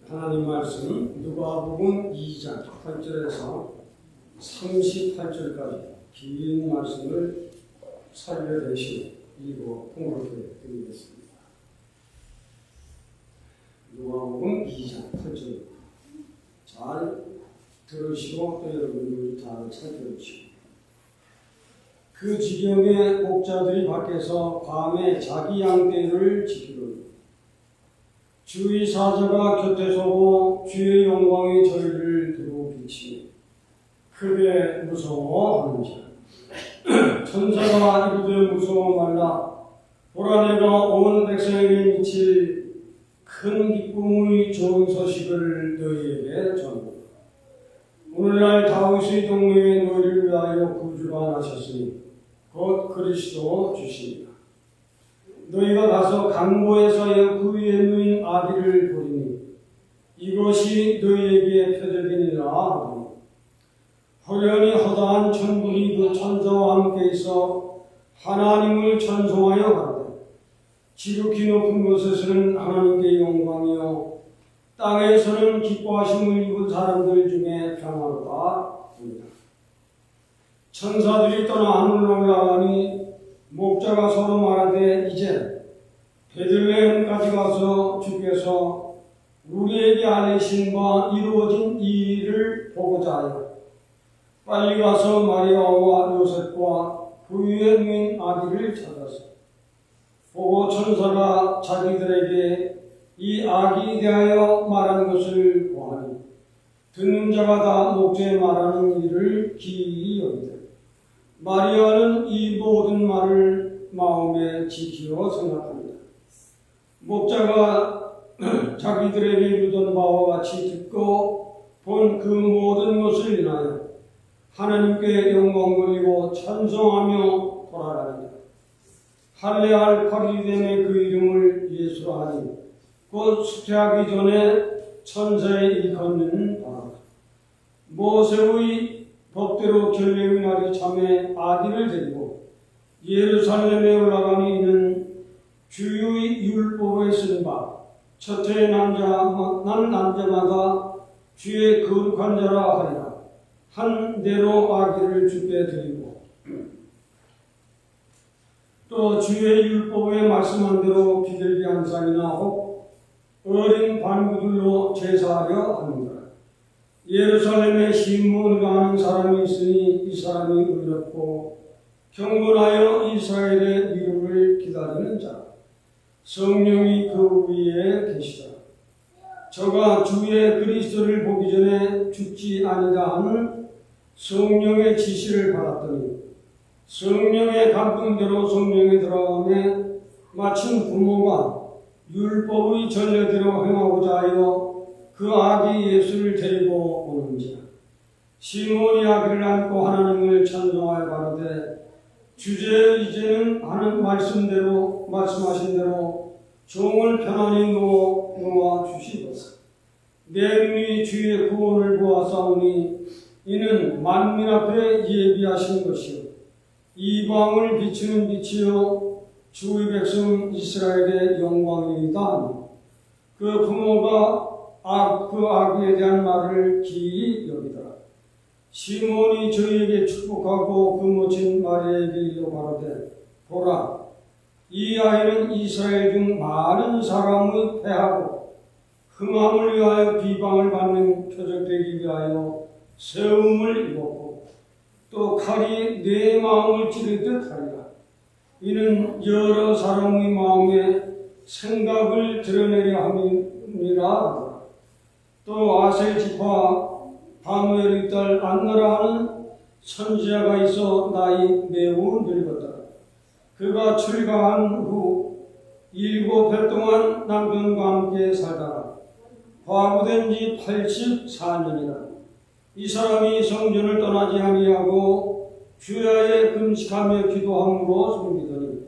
하나님 말씀 누가복음 2장 8절에서 38절까지 긴 말씀을 살려내시 읽고 공독해 드리겠습니다. 누가복음 2장 8절 잘 들으시고 또 여러분들이 잘 살펴보시고 그 지경에 목자들이 밖에서 밤에 자기 양떼를 지키더니 주의 사자가 곁에 서고 주의 영광이 저희를 두고 비치니 크게 무서워하는지라. 천사가 이르되 무서워 말라. 보라 내가 온 백성에게 미칠 큰 기쁨의 좋은 소식을 너희에게 전하노라. 오늘날 다윗의 동네에 너희를 위하여 구주가 나셨으니 곧 그리스도 주시니라. 너희가 가서 강보에서의 그 위에 누인 아기를 보리니 이것이 너희에게 표적이니라 하더니 호련히 허다한 천군이 그 천사와 함께 있어 하나님을 찬송하여 가로되 지극히 높은 곳에서는 하나님께 영광이요 땅에서는 기뻐하심을 입은 사람들 중에 평화로다 합니다. 천사들이 떠나 하늘로 올라가니 목자가 서로 말하되 이제 베들레헴까지 가서 주께서 우리에게 알리신 바 이루어진 이 일을 보고자 하여 빨리 가서 마리아와 요셉과 그 위에 누인 아기를 찾아서 보고 천사가 자기들에게 이 아기에 대하여 말한 것을 보아하니 듣는 자가 다 목자에 말하는 일을 기이히 여기되 마리아는 이 모든 말을 마음에 지키어 생각합니다. 목자가 자기들에게 이르던 바와 같이 듣고 본 그 모든 것을 인하여 하나님께 영광 돌리고 찬송하며 돌아가니라. 할례할 8일이 되매 그 이름을 예수라 하니 곧 숙제하기 전에 천사의 일컫는 바라. 모세의 법대로 결례의 날이 참에 아기를 데리고 예루살렘에 올라가니 이는 주의 율법에 쓴 바 첫째 난 남자마다 주의 거룩한 자라 하리라. 한 대로 아기를 주께 드리고 또 주의 율법에 말씀한 대로 비둘기 한 쌍이나 혹 어린 반구들로 제사하려 합니다. 예루살렘에 시므온이라 하는 사람이 있으니 이 사람이 의롭고 경건하여 이스라엘의 이름을 기다리는 자 성령이 그 위에 계시다. 저가 주의 그리스도를 보기 전에 죽지 아니라 하는 성령의 지시를 받았더니 성령의 감동대로 성령에 들어가매 마침 부모가 율법의 전례대로 행하고자 하여 그 아기 예수를 데리고 오는지라. 시몬이 아기를 안고 하나님을 찬송하여 가로되 주제 이제는 하는 말씀하신 대로 종을 편안히 놓아 주시고서 내 눈이 주의 구원을 보았사오니 이는 만민 앞에 예비하신 것이요 이방을 비추는 빛이요 주의 백성 이스라엘의 영광이다. 그 부모가 그 아기에 대한 말을 기이 여기더라. 시몬이 저희에게 축복하고 그 모친 마리아에게 이르러 가로되 보라 이 아이는 이스라엘 중 많은 사람의 패하고 흠함을 위하여 비방을 받는 표적되기 위하여 세움을 입었고 또 칼이 내 마음을 찌르듯 하리라. 이는 여러 사람의 마음에 생각을 드러내려 함이니라. 또 아셀 지파 바누엘의 딸 안나라 하는 선지자가 있어 나이 매우 늙었다. 그가 출가한 후 7해 동안 남편과 함께 살다가 과부된 지 84년이라. 이 사람이 성전을 떠나지 아니하고 주야에 금식하며 기도함으로 섬기더니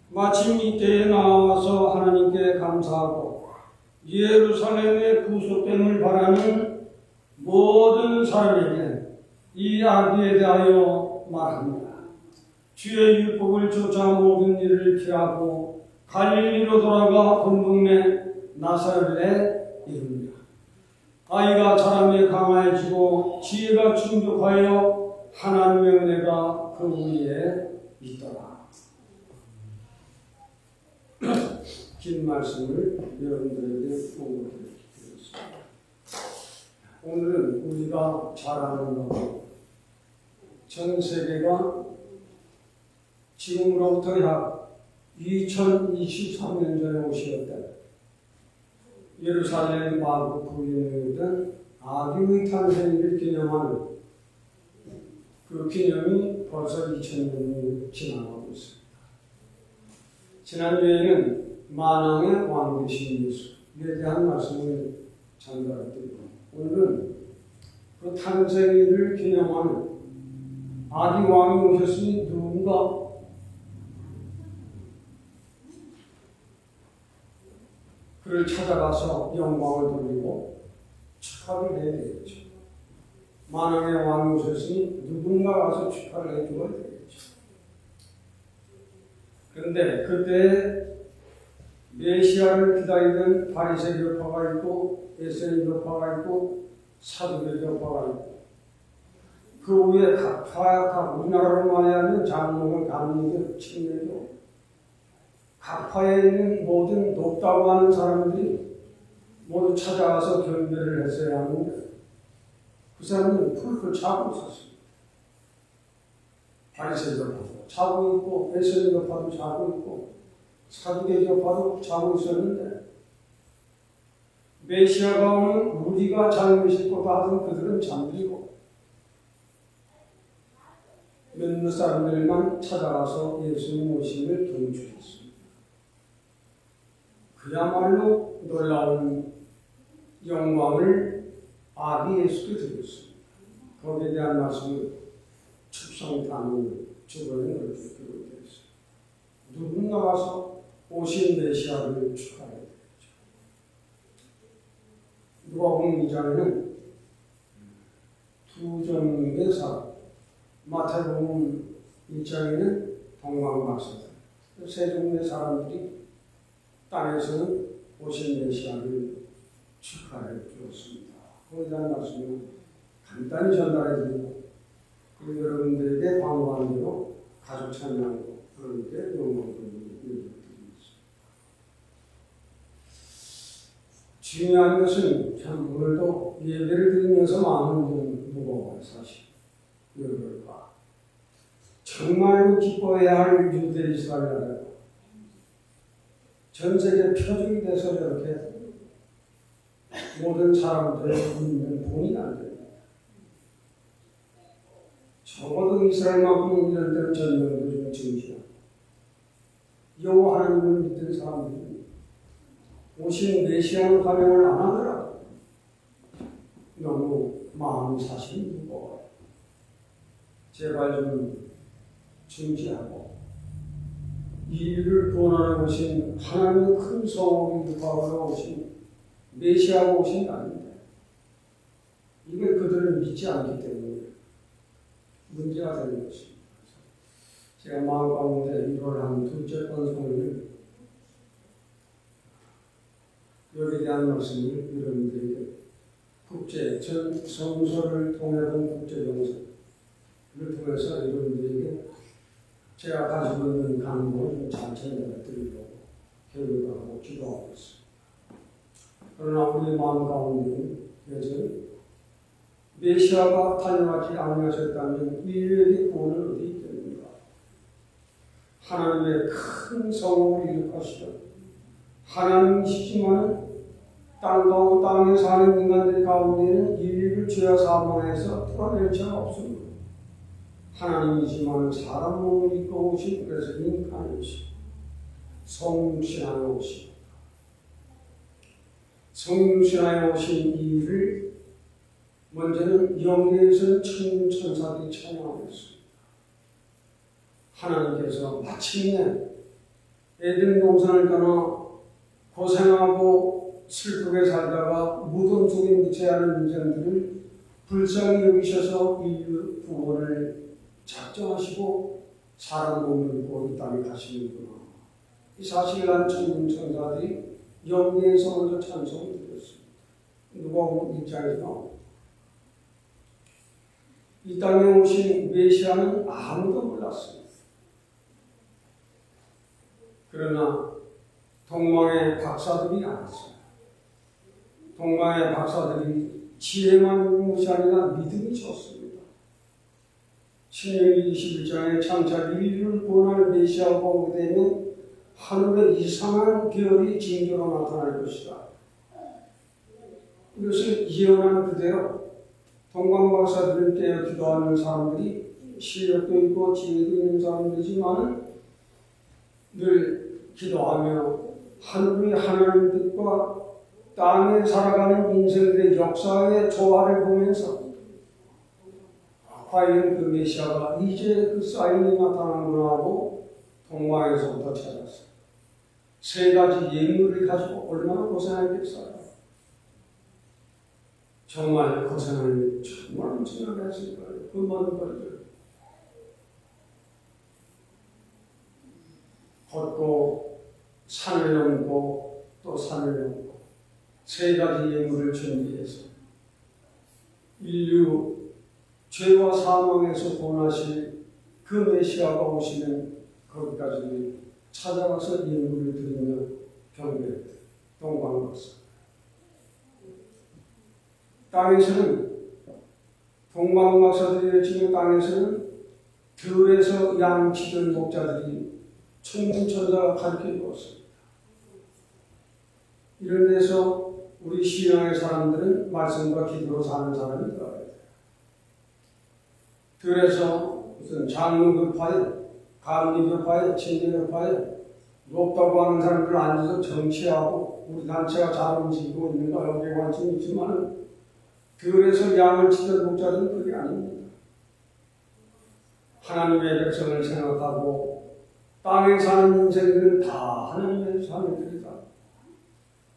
마침 이때에 나와서 하나님께 감사하고 예루살렘의 구속됨을 바라는 모든 사람에게 이 아기에 대하여 말합니다. 주의 율법을 쫓아 모든 일을 피하고 갈릴리로 돌아가 본 동네 나사렛에 이릅니다. 아이가 자라매 강화해지고 지혜가 충족하여 하나님의 은혜가 그 위에 있더라. 긴 말씀을 여러분들에게 공부드리겠습니다. 오늘은 우리가 잘 아는 것, 전 세계가 지금으로부터 약 2023년 전에 오셨던 예루살렘 마구 부인에 있던 아기의 탄생일을 기념하는 그 기념이 벌써 2000년이 지나가고 있습니다. 지난주에는 만왕의 왕 되신 예수에 대한 말씀을 전달드리고 오늘은 그 탄생일을 기념하는 아기 왕이 오셨으니 누군가 그를 찾아가서 영광을 돌리고 축하를 해야 되겠죠. 만왕의 왕이 오셨으니 누군가 가서 축하를 해줘야 되겠죠. 그런데 그때 메시아를 기다리던 바리새 교파가 있고 에세이 교파가 있고 사두개 교파가 있고 그 위에 각파 우리나라로 말하면 장로교, 감리교, 침례교 각파에 있는 모든 높다고 하는 사람들이 모두 찾아와서 경배를 했어야 하는데 그 사람들은 풀풀 자고 있었습니다. 바리새 교파도 자고 있고 에세이 교파도 자고 있고 사두개 교파도 자고 있었는데 메시아가 오면 우리가 잘못일 거다 하던 그들은 잠들고 몇몇 사람들만 찾아가서 예수님 오심을 경축했습니다. 그야말로 놀라운 영광을 아기 예수께 드렸습니다. 거기에 대한 말씀을 축성단을 주번에 그렇게 기록되었습니다. 누군가 와서 오신 메시아를 축하해야 되겠죠. 누가복음 2장에는 두 종의 사람, 마태복음 1장에는 동방박사들, 세 종의 사람들이 땅에서는 오신 메시아를 축하해 주었습니다. 그에 대한 말씀을 간단히 전달해 드리고 그리고 여러분들에게 광고한 대로 가족 찬양으로 그렇게 영광을 드리겠습니다. 중요한 것은 참 오늘도 예배를 드리면서 마음은 무거워요. 사실 왜 그럴까? 정말로 기뻐해야 할 유대 이스라엘 나라가 전 세계 표적이 돼서 저렇게 모든 사람들의 믿는 본이 안 됩니다. 적어도 이스라엘만큼 이럴 때는 전명도 좀 증시하고 여호와 하나님을 믿는 사람들이 오신 메시아의 환영을 안 하더라도 너무 마음이 사실 무거워요. 제발 좀 증시하고 인류를 구원하러 오신 하나님의 큰 성원을 구하러 오신 메시아가 오신 게 아닌데 이게 그들을 믿지 않기 때문에 문제가 되는 것입니다. 제가 마음 가운데 1월 한 둘째 번송을 여기에 대한 말씀을 여러분들에게 국제 전 성서를 통해본 국제정서를 통해서 여러분들에게 제가 가지고 있는 강목을 잘 전달드리려고 계획하고 기도하고 있습니다. 그러나 우리 마음 가운데는 여전히 메시아가 탄생하지 아니하셨다면 인류에게 구원은 어디 있겠는가? 하나님의 큰 성공을 이룩하시던 하나님이시지만 땅에 사는 인간들 가운데는 인류를 죄와 사망에서 풀어낼 자가 없습니다. 하나님이지만 사람 몸을 입고 오신 그래서 인간이시 성육신하에 오신 성육신하에 오신 이 일을 먼저는 영계에서는 천사들이 찬양하고 있습니다. 하나님께서 마침내 에덴 동산을 떠나 고생하고 슬프게 살다가 무덤 속에 묻혀야 하는 인생들을 불쌍히 여기셔서 인류 구원을 작정하시고 사람 몸을 입고 이 땅에 가시는구나. 이 사실을 한 천사들이 영계에서 먼저 찬송을 드렸습니다. 누가복음 1장에서 나옵니다. 이 땅에 오신 메시아는 아무도 몰랐습니다. 그러나 동방의 박사들이 알았어요. 동방의 박사들이 지혜만 있는 것이 아니라 믿음이 좋습니다. 신명기 21장에 장차 인류를 구원할 메시아가 오게 되면 하늘에 이상한 별이 징조로 나타날 것이다. 이것을 예언한 그대로 동방 박사들을 깨어 기도하는 사람들이 실력도 있고 지혜도 있는 사람들이지만 늘 기도하며 하늘의 하나님 뜻과 땅에 살아가는 인생들의 역사의 조화를 보면서 과연 그 메시아가 이제 그 사인이 나타나구나 하고 동방에서부터 찾았어요. 세 가지 예물을 가지고 얼마나 고생하겠어요. 정말 고생을 정말 엄청나게 했을 거예요. 그 많은 것들 걷고 산을 넘고 또 산을 넘고 세 가지 예물을 준비해서 인류 죄와 사망에서 구원하실 그 메시아가 오시는 거기까지 찾아가서 예물을 드리며 경배했다. 동방박사. 땅에서는 동방박사들이 지금 땅에서는 들에서 양치던 목자들이 천문천사가 가르쳐 주었습니다. 이런 데서 우리 신앙의 사람들은 말씀과 기도로 사는 사람이 되어야 돼요. 들에서 무슨 장로교파에, 감리교파에, 친교교파에 높다고 하는 사람들 앉아서 정치하고 우리 단체가 잘 움직이고 있는가 여기에 관심이 있지만 들에서 양을 치던 목자들은 그게 아닙니다. 하나님의 백성을 생각하고 땅에 사는 인생들은 다 하나님의 자녀들이다.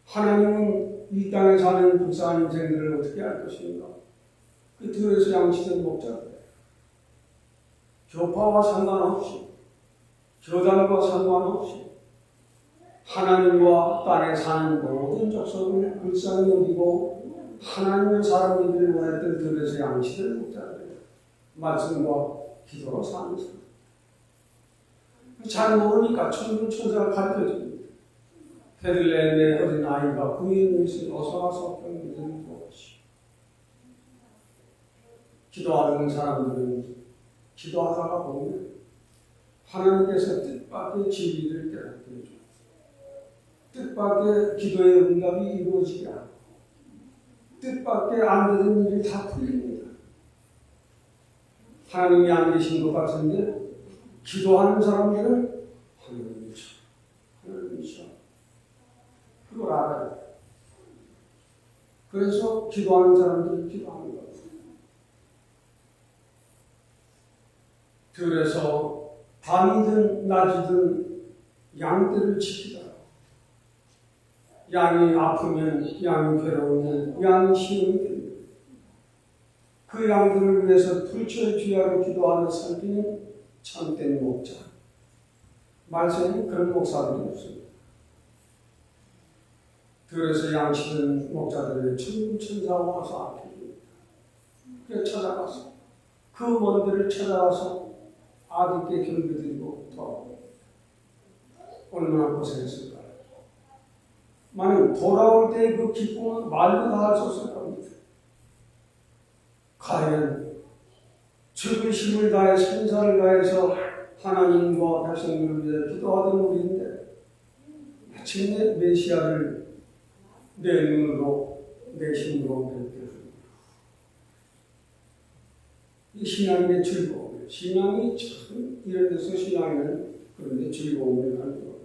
하나님은 이 땅에 사는 불쌍한 인생들을 어떻게 할 것인가? 그 들에서 양치던 목자들. 교파와 상관없이, 교단과 상관없이 하나님과 땅에 사는 모든 족속을 불쌍히 여기고 하나님의 사람이기를 원했던 들에서 양치던 목자들. 말씀과 기도로 사는 사람. 잘 모르니까 천문천사가 가르쳐줍니다. 베들레헴의 어린 아이가 구인 있으니 어서 와서 병들은 것이. 기도하는 사람들은 기도하다가 보면 하나님께서 뜻밖의 진리를 깨닫게 해줍니다. 뜻밖의 기도의 응답이 이루어지게 하고 뜻밖의 안 되는 일이 다 풀립니다. 하나님이 안 계신 것 같은데 기도하는 사람들은 하나님이죠. 하나님이죠. 그걸 알아야 돼요. 그래서 기도하는 사람들이 기도하는 거예요. 들에서 밤이든 낮이든 양떼를 지키다. 양이 아프면, 양이 괴로우면, 양이 시험이 됩니다. 그 양들을 위해서 불철 주야로 기도하며 살피는 참된 목자. 말세에는 그런 목사들이 없습니다. 들에서 양치는 목자들을 천문천사가 와서 아껴줍니다. 그래서 찾아가서 그 먼 데를 찾아가서 아들께 경배드리고 돌아옵니다. 얼마나 고생했을까요? 만약 돌아올 때 그 기쁨은 말로 다 할 수 없을 겁니다. 과연 죽으심을 다해 생사를 다해서 하나님과 백성들을 위해 기도하던 우리인데 마침내 메시아를 내 눈으로 내 힘으로 뵙게 됩니다. 이 신앙의 즐거움. 신앙이 참 이런 데서 신앙에는 그런데 즐거움을 가는 것.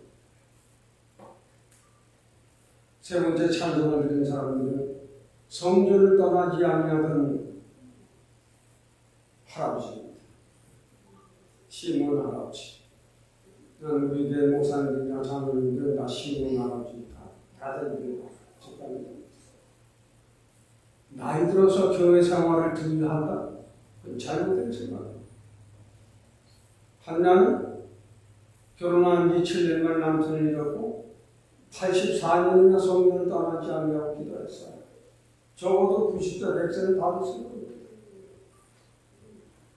세 번째 찬송을 드린 사람들은 성전을 떠나지 아니하던 할아버지입니다. 시몬 할아버지. 난 우리 교회 목사님들이나 장로님들 다 시몬 할아버지 다들 믿고 적당히 나이 들어서 교회 생활을 등한다? 그건 잘못된 생각입니다. 한나는 결혼한 지 7년만 남편을 잃었고 84년이나 성전을 떠나지 않으려고 기도했어요. 적어도 90세, 100세는 다 됐을 겁니다.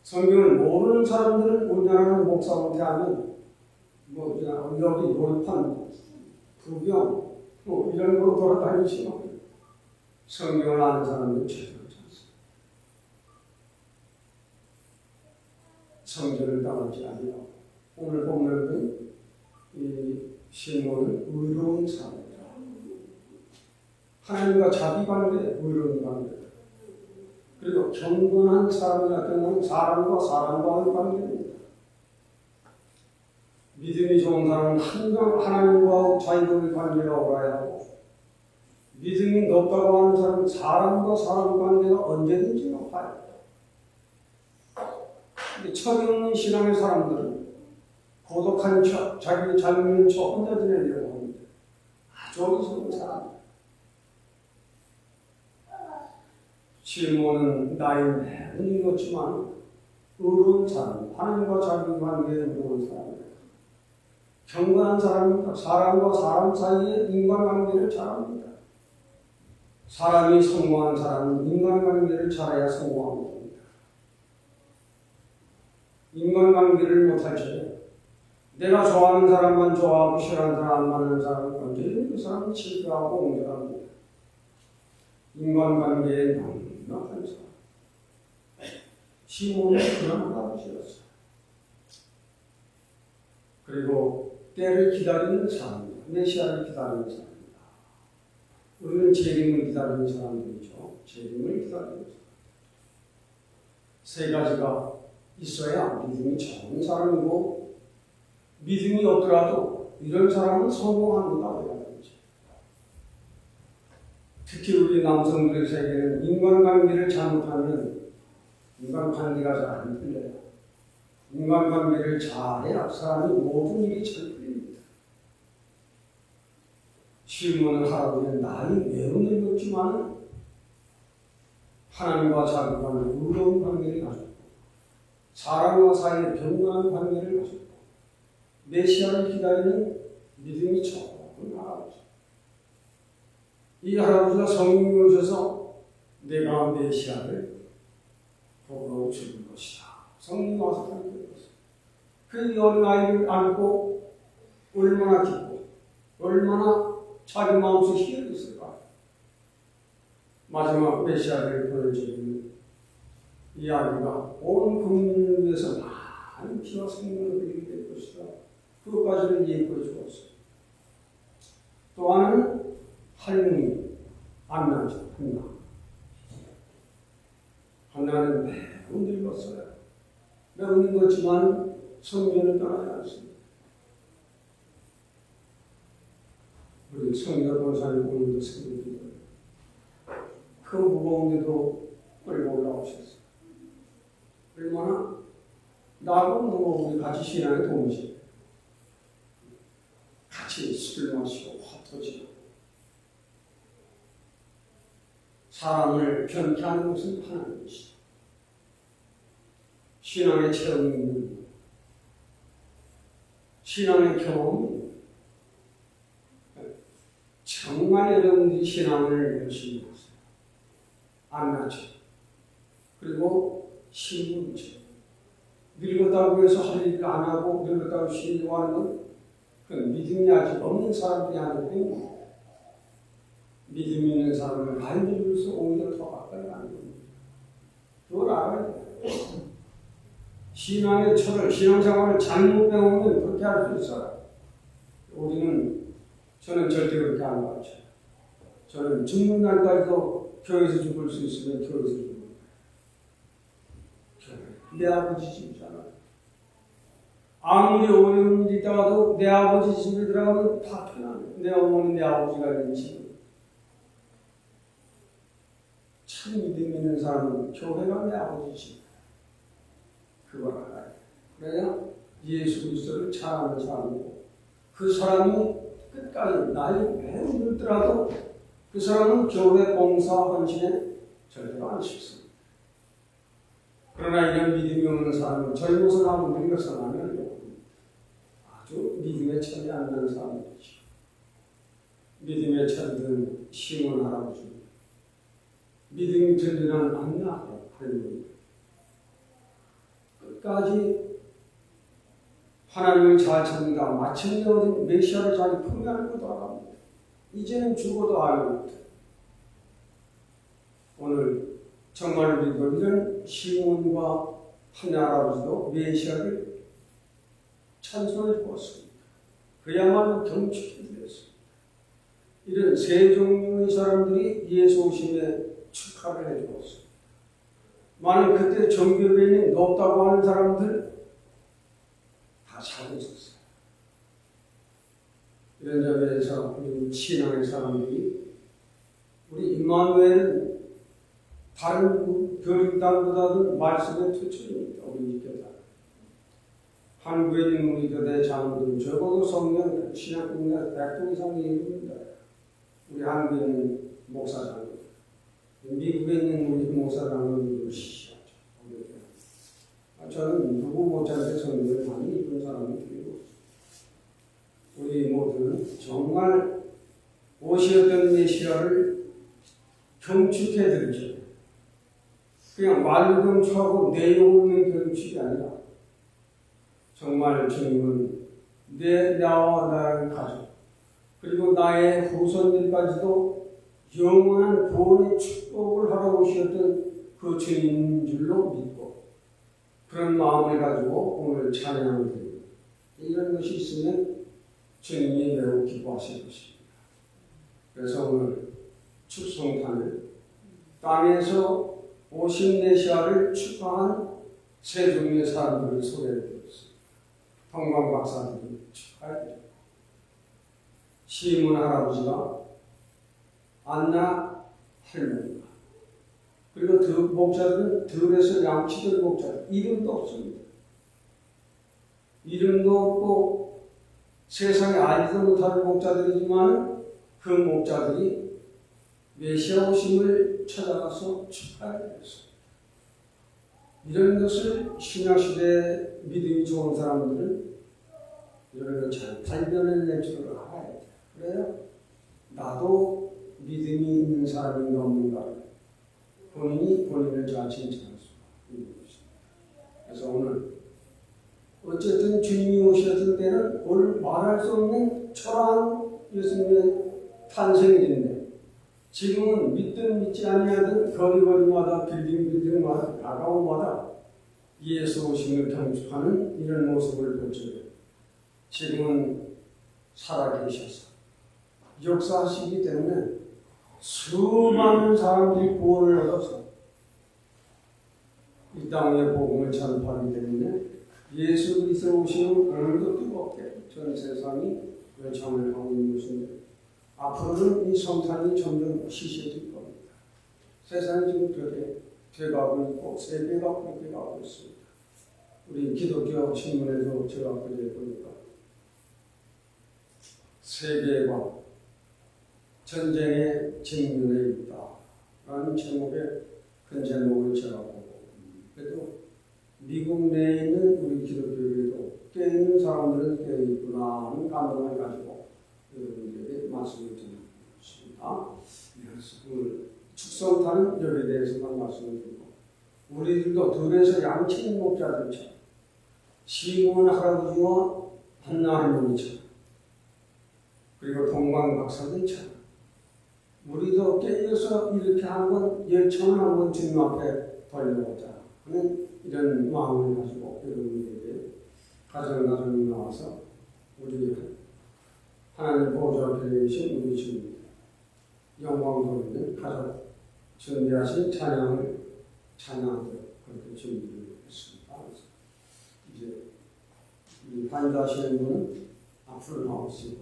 성경을 모르는 사람들은 운전하는 목사한테 하면 여기 놀이판, 구경 이런 걸로 돌아다니지만 성경을 아는 사람들은 제대로 지 않습니다. 성전을 따르지 아니하고 오늘 보면 이 시몬은 의로운 사람이다. 하나님과 자기 관계, 의로운 관계. 그리고 경건한 사람이라 경건 사람과 사람과의 관계입니다. 믿음이 좋은 사람은 항상 하나님과 자기의 관계가 오가야 하고 믿음이 높다고 하는 사람은 사람과 사람 관계가 언제든지 높아야 해요. 철이 없는 신앙의 사람들은 고독한 척, 자기 잘 믿는 척 혼자 지내려고 합니다. 아주 어리석은 사람. 시몬은 나이 매우 늙었지만 의로운 사람, 하나님과 자기 관계에 의로운 사람이에요. 경건한 사람입니다. 사람과 사람 사이의 인간관계를 잘합니다. 사람이 성공한 사람은 인간관계를 잘해야 성공한 겁니다. 인간관계를 못할 적에 내가 좋아하는 사람만 좋아하고 싫어하는 사람 안 맞는 사람은 언제든 그 사람은 실패하고 옹졸합니다. 인간관계에 넉넉한 사람. 시몬은 그런 아버지였어요. 그리고 때를 기다리는 사람입니다. 메시아를 기다리는 사람입니다. 우리는 재림을 기다리는 사람들이죠. 재림을 기다리는 사람. 세 가지가 있어야 믿음이 좋은 사람이고 믿음이 없더라도 이런 사람은 성공합니다. 특히 우리 남성들의 세계는 인간관계를 잘못하면 인간관계가 잘 안 풀려요. 인간관계를 잘해야 사람이 모든 일이 잘 풀립니다. 시몬은 할아버지는 나이 매우 늙었지만 하나님과 자기와는 의로운 관계를 가졌고 사람과 사이의 경건한 관계를 가졌고 메시아를 기다리는 믿음이 좋은 할아버지. 이 할아버지가 성령이 오셔서 내가 메시아를 보러 줄 것이다. 성령이 와서 가르쳐 줬어요. 그 어린 아이를 안고 얼마나 기쁘고 얼마나 자기 마음속에 희열이 있을까. 마지막 메시아를 보여주는 이 아이가 온 국민을 위해서 많은 피와 생명을 드리게 될 것이다. 그것까지는 예고해 주었어요. 또 하나는 할머니 안나죠. 한나는 매우 늙었어요. 매우 늙었지만 성전을 떠나지 않습니다. 우리 성경 권사님 오늘도 생각이 그 무거운데도 끌고 올라오셨어요. 얼마나 나하고 무거운 같이 신앙에 동시에 같이 술 마시고 헛터지고 사람을 변케하는 것은 하나님이시다. 신앙의 체험이 있는 신앙의 경험이 정말 여러분들이 신앙을 열심히 하세요. 안나죠. 그리고 신분죠. 늙었다고 해서 할 일을 안 하고 늙었다고 쉬려고 하는 건 그 믿음이 아직 없는 사람들이 하는 행위입니다. 믿음 있는 사람을 많이 늙어서 오히려 더 가까이 가는 겁니다. 그걸 알아야 돼요. 신앙의 철을, 신앙생활을 잘못 배우면 그렇게 할 수 있어요. 저는 절대 그렇게 안 가르쳐요. 저는 죽는 날까지도 교회에서 죽을 수 있으면 교회에서 죽을 거예요. 내 아버지 집이잖아요. 아무리 어려운 일이 있다가도 내 아버지 집에 들어가면 다 편안해요. 내 어머니, 내 아버지가 있는 집. 참 믿음 있는 사람은 교회가 내 아버지 집. 그걸 알아야 돼. 그래야 예수 그리스도를 잘 아는 사람이고 그 사람이 끝까지 나이 매우 늙더라도 그 사람은 교회 봉사 헌신에 절대로 안 쉽습니다. 그러나 이런 믿음이 없는 사람은 젊어서 나면 늙어서 나면 아주 믿음의 철이 안 나는 사람들이죠. 믿음의 철이 든 시몬 할아버지 믿음이 들리는 않나 할렐루야. 끝까지 하나님을 잘 찾는다. 마침내 얻은 메시아를 자기 품에 안고 돌아갑니다. 이제는 죽어도 알고 못해. 오늘 정말 우리도 이런 시몬과 하늘 할아버지도 메시아를 찬송해 주었습니다. 그야말로 경축해 드렸습니다. 이런 세 종류의 사람들이 예수 오심에 축하를 해 주었습니다. 만약 그때 정교회에 높다고 하는 사람들 다 잘못 썼어요. 이런 점에서 우리 신앙의 사람들이 우리 임마누엘은 다른 교육당보다도 말씀의 투철입니다. 우리 교단. 한국에 있는 우리 교대 장로들 적어도 성령 신학국내 100동 이상이 이릅니다. 우리 한국에 있는 목사장로들, 미국에 있는 우리 목사장로들도 시시하죠. 저는 누구 못지않게 성령을 많이 입은 사람이 되고 우리 모두는 정말 오시었던 메시아를 경축해 드리죠. 그냥 말로 경축하고 내용 없는 경축이 아니라 정말 주님은 나와 나의 가족 그리고 나의 후손들까지도 영원한 구원의 축복을 하러 오셨던 그 주님인 줄로 믿고 그런 마음을 가지고 오늘 찬양을 드립니다. 이런 것이 있으면 주님이 매우 기뻐하실 것입니다. 그래서 오늘 축성탄을 땅에서 오신 메시아를 축하한 세 종류의 사람들을 소개해드렸습니다. 동방 박사들이 축하해드립니다. 시몬 할아버지가 안나 할머니가 그리고 목자들은 들에서 양치던 목자들 이름도 없습니다. 이름도 없고 세상에 알지도 못하는 목자들이지만 그 목자들이 메시아 오심을 찾아가서 축하했습니다. 이런 것을 신약시대에 믿음이 좋은 사람들은 이런 걸 잘 발견해낼 줄 알아야 돼요. 그래요? 나도 믿음이 있는 사람인가 없는가 본인이 본인을 잘 칭찬할 수가 있는 것입니다. 그래서 오늘 어쨌든 주님이 오셨을 때는 오늘 말할 수 없는 초라한 예수님의 탄생일인데 지금은 믿든 믿지 아니하든 거리마다 빌딩마다 가까운마다 예수 오심을 경축하는 이런 모습을 보죠. 지금은 살아계셔서 역사하시기 때문에 수많은 사람들이 구원을 얻어서 이 땅에 복음을 전파하기 때문에 예수 그리스도 오시는 오늘도 뜨겁게 전 세상이 요청을 하고 있는 것인데 앞으로는 이 성탄이 점점 시시해질 겁니다. 세상이 지금 그렇게 돼가고 있고 세계가 그렇게 가고 있습니다. 우리 기독교 신문에도 제가 그제 보니까 세계가 전쟁의 직면에 있다 라는 제목의 큰 제목을 제가 보고 그래도 미국 내에 있는 우리 기독교에도 깨있는 사람들은 깨있구나 하는 감동을 가지고 여러분들에게 말씀을 드리고 있습니다. 그래서 오늘 축성탄은 여기에 대해서만 말씀을 드리고 우리들도 들에서 양치는 목자들처럼 시몬 할아버지와 한나 할머니처럼 그리고 동방 박사들처럼 우리도 깨어서 이렇게 한번 열청을 한번 주님 앞에 돌려보자 하는 이런 마음을 가지고 여러분들에게 가정가정이 나와서 우리 하나님 보좌 앞에 계신 우리 주님 영광 돌리는 가장 준비하신 찬양을 찬양하도록 그렇게 준비를 했습니다. 이제 이 환자하시는 분은 앞으로 나오시고